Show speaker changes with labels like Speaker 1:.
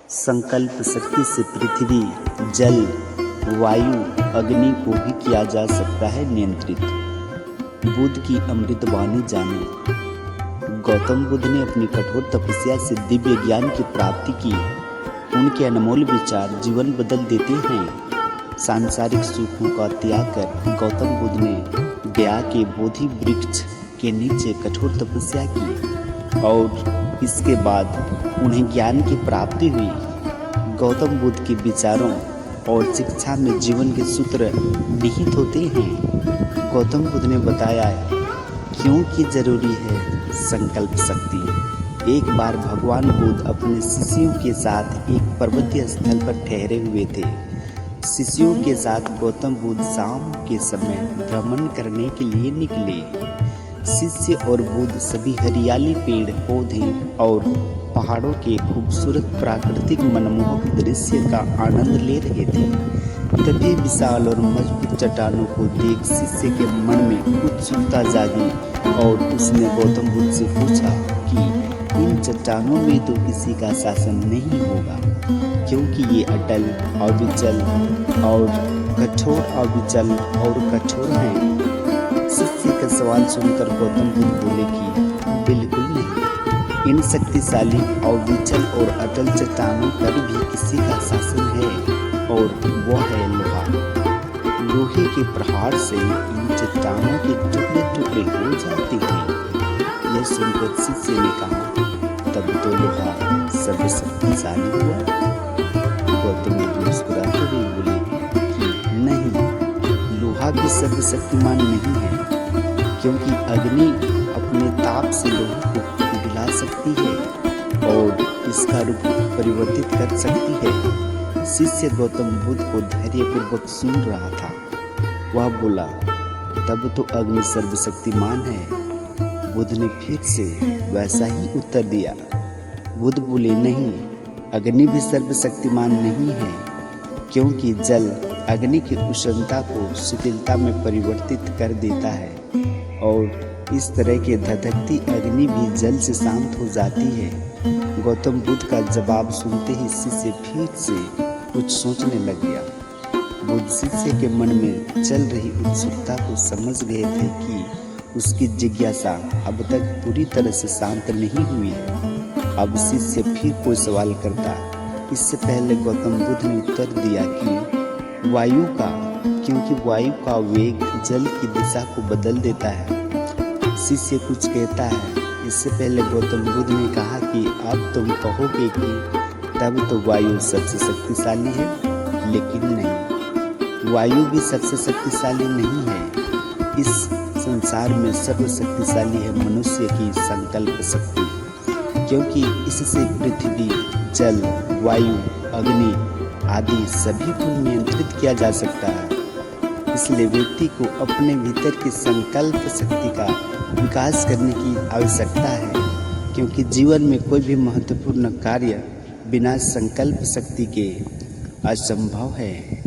Speaker 1: संकल्प शक्ति से पृथ्वी, जल, वायु, अग्नि को भी किया जा सकता है नियंत्रित। बुद्ध की अमृत वाणी जाने। गौतम बुद्ध ने अपनी कठोर तपस्या से दिव्य ज्ञान की प्राप्ति की। उनके अनमोल विचार जीवन बदल देते हैं। सांसारिक सुखों का त्याग कर गौतम बुद्ध ने गया के बोधि वृक्ष के नीचे कठोर तपस्या की और इसके बाद उन्हें ज्ञान की प्राप्ति हुई। गौतम बुद्ध के विचारों और शिक्षा में जीवन के सूत्र निहित होते हैं। गौतम बुद्ध ने बताया क्यों कि जरूरी है संकल्प शक्ति। एक बार भगवान बुद्ध अपने शिष्यों के साथ एक पर्वतीय स्थल पर ठहरे हुए थे। शिष्यों के साथ गौतम बुद्ध शाम के समय भ्रमण करने के लिए निकले। शिष्य और बुद्ध सभी हरियाली, पेड़ पौधे और पहाड़ों के खूबसूरत प्राकृतिक मनमोहक दृश्य का आनंद ले रहे थे। तभी विशाल और मजबूत चट्टानों को देख शिष्य के मन में उत्सुकता जागी और उसने गौतम बुद्ध से पूछा कि इन चट्टानों में तो किसी का शासन नहीं होगा, क्योंकि ये अटल, अविचल और कठोर हैं। शिष्य का सवाल सुनकर गौतम बुद्ध बोले कि बिल्कुल नहीं। इन शक्तिशाली, अविचल और अटल चट्टानों पर भी किसी का शासन है और वो है लोहा। लोहे के प्रहार से इन चट्टानों के टुकड़े टुकड़े हो जाते हैं। यह सुनकर शिष्य ने कहा, तब तो लोहा सर्वशक्तिशाली हुआ। गौतम बुद्ध मुस्कुराते हुए बोले कि नहीं, लोहा भी सर्वशक्तिमान नहीं है, क्योंकि अग्नि अपने ताप से लोहे को पिघला सकती है और इसका रूप परिवर्तित कर सकती है। शिष्य गौतम बुद्ध को धैर्यपूर्वक सुन रहा था। वह बोला, तब तो अग्नि सर्वशक्तिमान है। बुद्ध ने फिर से वैसा ही उत्तर दिया। बुद्ध बोले, नहीं, अग्नि भी सर्वशक्तिमान नहीं है, क्योंकि जल अग्नि की उष्णता को शीतलता में परिवर्तित कर देता है और इस तरह के धधकती अग्नि भी जल से शांत हो जाती है। गौतम बुद्ध का जवाब सुनते ही शिष्य फिर से कुछ सोचने लग गया। बुद्ध शिष्य के मन में चल रही उत्सुकता को समझ गए थे कि उसकी जिज्ञासा अब तक पूरी तरह से शांत नहीं हुई है। अब शिष्य फिर कोई सवाल करता। इससे पहले गौतम बुद्ध ने उत्तर दिया कि वायु का, क्योंकि वायु का वेग जल की दिशा को बदल देता है। शिष्य कुछ कहता है। इससे पहले गौतम बुद्ध ने कहा कि अब तुम कहोगे कि तब तो वायु सबसे शक्तिशाली है, लेकिन नहीं, वायु भी सबसे शक्तिशाली नहीं है। इस संसार में सर्वशक्तिशाली है मनुष्य की संकल्प शक्ति, क्योंकि इससे पृथ्वी, जल, वायु, अग्नि आदि सभी को नियंत्रित किया जा सकता है। इसलिए व्यक्ति को अपने भीतर की संकल्प शक्ति का विकास करने की आवश्यकता है, क्योंकि जीवन में कोई भी महत्वपूर्ण कार्य बिना संकल्प शक्ति के असंभव है।